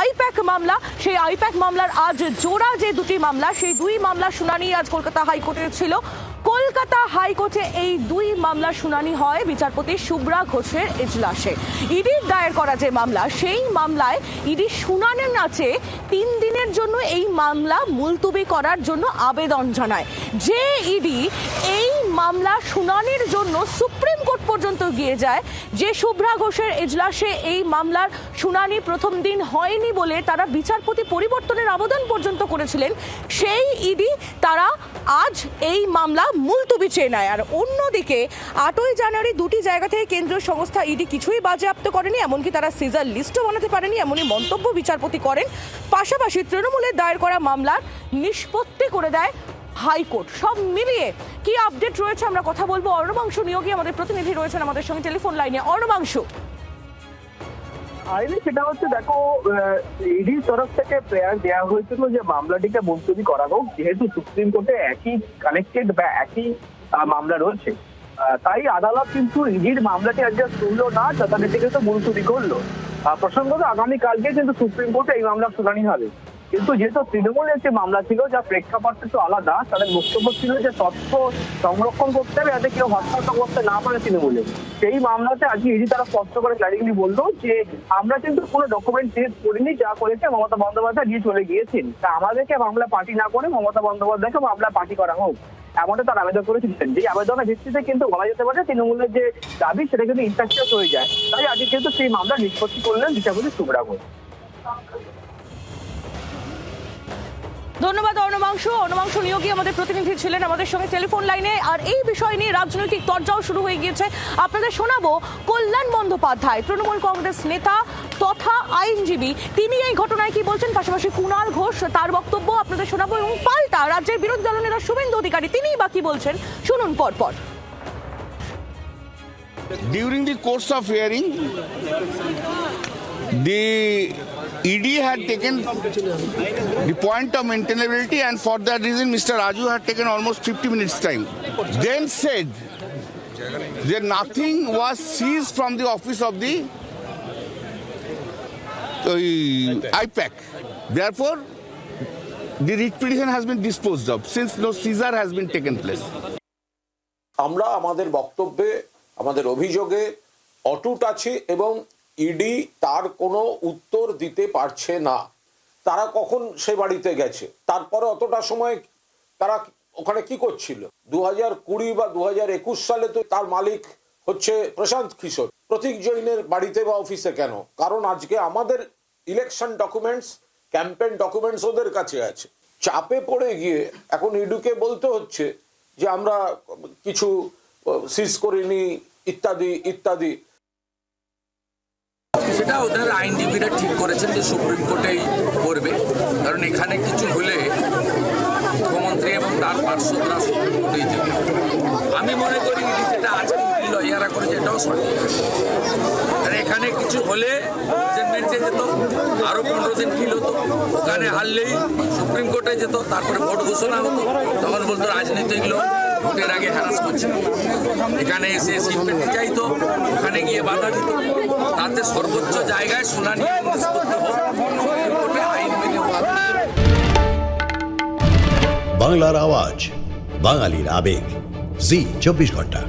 I-PAC মামলা। সেই I-PAC মামলার আজ জোড়া যে দুটি মামলা, সেই দুই মামলার শুনানি আজ কলকাতা হাইকোর্টে ছিল। কলকাতা হাইকোর্টে এই দুই মামলার শুনানি হয় বিচারপতি শুভ্রা ঘোষের এজলাসে। ইডির দায়ের করা যে মামলা, সেই মামলায় ইডি শুনানির আছে 3 দিনের জন্য এই মামলা মুলতুবি করার জন্য আবেদন জানায়। যে ইডি এই মামলা শুনানির জন্য সুপ্রিম কোর্ট পর্যন্ত গিয়ে যায়, যে শুভ্রা ঘোষের এজলাসে এই মামলার শুনানি প্রথম দিন হয়নি বলে তারা বিচারপতি পরিবর্তনের আবেদন পর্যন্ত করেছিলেন, সেই ইডি তারা আজ এই মামলা মুলতুবি চেয়ে নেয়। আর অন্যদিকে 8ই জানুয়ারি দুটি জায়গা থেকে কেন্দ্রীয় সংস্থা ইডি কিছুই বাজেয়াপ্ত করেনি, এমনকি তারা সিজার লিস্টও বানাতে পারেনি, এমনই মন্তব্য বিচারপতি করেন। পাশাপাশি তৃণমূলের দায়ের করা মামলার নিষ্পত্তি করে দেয় হাইকোর্ট। সব মিলিয়ে কি আপডেট রয়েছে আমরা কথা বলবো। অর্ণবাংশু নিয়োগী আমাদের প্রতিনিধি রয়েছেন আমাদের সঙ্গে টেলিফোন লাইনে। অর্ণবাংশু, আইনি সেটা হচ্ছে, দেখো, ইডির তরফ থেকে প্রেয়ার দেওয়া হয়েছিল যে মামলাটিকে মুলতবি করা হোক, যেহেতু সুপ্রিম কোর্টে একই কানেক্টেড বা একই মামলা রয়েছে। তাই আদালত কিন্তু ইডির মামলাটি আজকে শুনলো না, যথারীতিকে তো মুলতবি করলো। প্রসঙ্গত আগামীকালকে কিন্তু সুপ্রিম কোর্টে এই মামলার শুনানি হবে। কিন্তু যেহেতু তৃণমূলের যে মামলা ছিল, যা প্রেক্ষাপট একটু আলাদা, তাদের বক্তব্য ছিল যে তথ্য সংরক্ষণ করতে হবে যাতে কেউ হস্তক্ষেপ করতে না পারে তৃণমূলে। সেই মামলাতে আজকে ইডি তারা স্পষ্ট করে ক্লারিফিকেশন বললো যে আমরা কিন্তু কোনো ডকুমেন্ট চেঞ্জ করিনি, যা করেছে মমতা বন্দ্যোপাধ্যায় দিয়ে চলে গিয়েছেন, তা আমাদেরকে মামলা পার্টি না করে মমতা বন্দ্যোপাধ্যায়কে মামলা পার্টি করা হোক, এমনটা তারা আবেদন করেছিলেন। যে আবেদনের ভিত্তিতে কিন্তু বলা যেতে পারে তৃণমূলের যে দাবি সেটা কিন্তু ইনফ্যাকচাস হয়ে যায়। তাই আজকে কিন্তু সেই মামলা নিষ্পত্তি করলেন বিচারপতি শুভ্রা ঘোষ। ধন্যবাদ অর্ণবাংশু। অর্ণবাংশু নিয়োগী আমাদের প্রতিনিধি ছিলেন আমাদের সঙ্গে টেলিফোন লাইনে। আর এই বিষয় নিয়ে রাজনৈতিক তরজাও শুরু হয়ে গিয়েছে। আপনাদের শোনাবো কল্যাণ বন্দ্যোপাধ্যায়, তৃণমূল কংগ্রেস নেতা তথা আইনজীবী, তিনি এই ঘটনায় কি বলছেন, পাশাপাশি কুণাল ঘোষ তার বক্তব্য আপনাদের শোনাবো, এবং পাল্টা রাজ্যের বিরোধী দলনেতা শুভেন্দু অধিকারী তিনিই বা কি বলছেন শুনুন পরপর। During the course of hearing, the ED had taken the point of maintainability, and for that reason Mr. Raju had taken almost 50 minutes time. Then said that nothing was seized from the office of the IPAC. Therefore, the writ petition has been disposed of since no seizure has been taken place. আমরা আমাদের বক্তব্যে, আমাদের অভিযোগে অটুট আছি এবং ED তার কোনো উত্তর দিতে পারছে না। তারা কখন সে বাড়িতে গেছে, তারপরে অতটা সময় তারা ওখানে কি করছিল? 2020 বা 2021 সালে তো তার মালিক হচ্ছে প্রশান্ত কিশোর। প্রতীক জৈনের বাড়িতে বা অফিসে কেন? কারণ আজকে আমাদের ইলেকশন ডকুমেন্টস, ক্যাম্পেইন ডকুমেন্টস ওদের কাছে আছে। চাপে পড়ে গিয়ে এখন ইডুকে বলতে হচ্ছে যে আমরা কিছু সিজ করিনি ইত্যাদি ইত্যাদি। সেটা ওদের আইনজীবীরা ঠিক করেছেন যে সুপ্রিম কোর্টেই করবে, কারণ এখানে কিছু হলে মুখ্যমন্ত্রী এবং তার পার্শ্বদরা সুপ্রিম কোর্টেই যাবে। আমি মনে করি যেটা আজকে লয়াররা করেছে এটাও সঠিক, কারণ এখানে কিছু হলে বেঞ্চে যেত, আরো 15 দিন ফিল হতো, ওখানে হারলেই সুপ্রিম কোর্টে যেত, তারপরে ভোট ঘোষণা হতো, তখন বলতো রাজনীতিক লোক ভোটের আগে হ্যারাস করছে। এখানে এসে সিট পেতে চাইতো, ওখানে গিয়ে বাধা দিত, তাতে সর্বোচ্চ জায়গায় শুনানি নিষ্পত্তি হোক, কোর্টে আইন মেনে হওয়া। বাংলার আওয়াজ, বাঙালির আবেগ, জি 24 ঘন্টা।